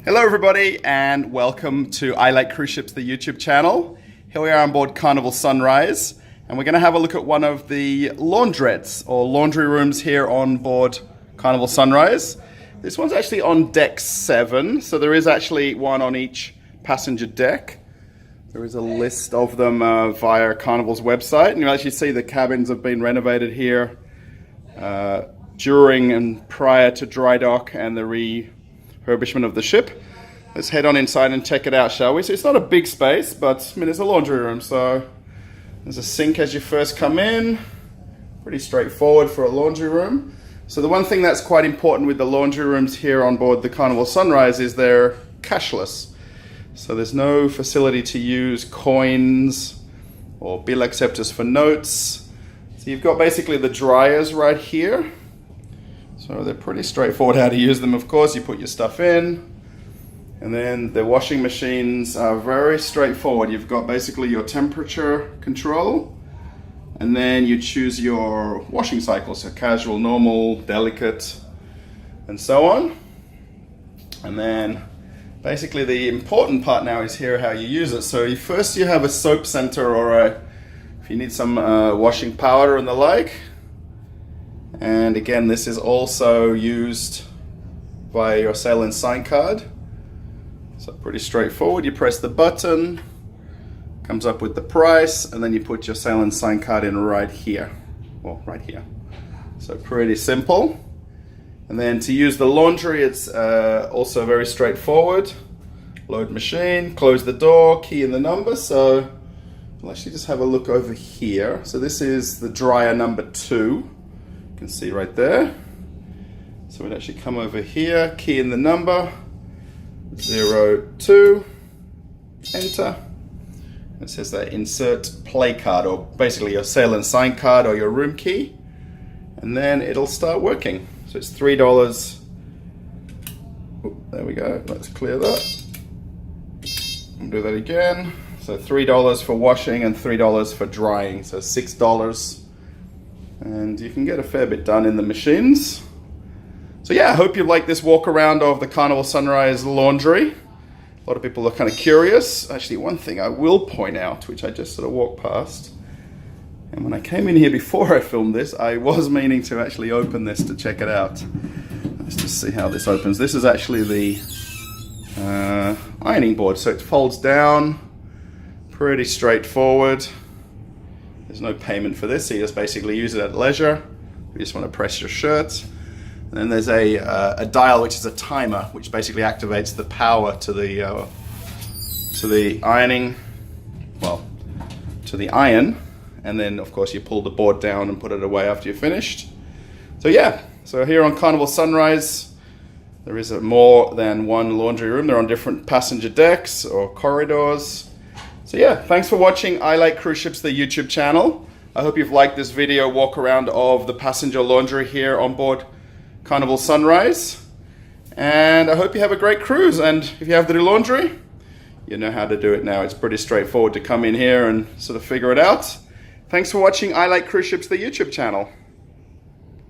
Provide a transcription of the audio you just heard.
Hello everybody and welcome to I Like Cruise Ships, the YouTube channel. Here we are on board Carnival Sunrise and we're going to have a look at one of the laundrettes or laundry rooms here on board Carnival Sunrise. This one's actually on deck 7, so there is actually one on each passenger deck. There is a list of them via Carnival's website, and you'll actually see the cabins have been renovated here during and prior to dry dock and the refurbishment of the ship. Let's head on inside and check it out, shall we? So it's not a big space, but I mean, it's a laundry room, so there's a sink as you first come in. Pretty straightforward for a laundry room. So the one thing that's quite important with the laundry rooms here on board the Carnival Sunrise is they're cashless. So there's no facility to use coins or bill acceptors for notes. So you've got basically the dryers right here. So they're pretty straightforward how to use them. Of course, you put your stuff in, and then the washing machines are very straightforward. You've got basically your temperature control, and then you choose your washing cycle, so casual, normal, delicate, and so on. And then basically the important part now is here how you use it. So first you have a soap center, or if you need some washing powder and the like. And again, this is also used via your Sail and Sign card. So pretty straightforward. You press the button, comes up with the price, and then you put your Sail and Sign card in right here. Well, right here. So pretty simple. And then to use the laundry, it's also very straightforward. Load machine, close the door, key in the number. So we'll actually just have a look over here. So this is the dryer number 2. You can see right there. So we'd actually come over here, key in the number, 02, enter. It says that insert play card, or basically your Sail and Sign card or your room key, and then it'll start working. So it's $3. Oh, there we go, let's clear that. We'll do that again. So $3 for washing and $3 for drying, so $6. And you can get a fair bit done in the machines. So yeah, I hope you like this walk around of the Carnival Sunrise laundry. A lot of people are kind of curious. Actually, one thing I will point out, which I just sort of walked past, and when I came in here before I filmed this, I was meaning to actually open this to check it out. Let's just see how this opens. This is actually the ironing board, so it folds down, pretty straightforward. There's no payment for this, so you just basically use it at leisure. You just want to press your shirt. And then there's a dial, which is a timer, which basically activates the power to the ironing, well, to the iron. And then of course you pull the board down and put it away after you're finished. So yeah, so here on Carnival Sunrise, there is more than one laundry room. They're on different passenger decks or corridors. So yeah, thanks for watching I Like Cruise Ships, the YouTube channel. I hope you've liked this video walk around of the passenger laundry here on board Carnival Sunrise. And I hope you have a great cruise. And if you have to do laundry, you know how to do it now. It's pretty straightforward to come in here and sort of figure it out. Thanks for watching I Like Cruise Ships, the YouTube channel.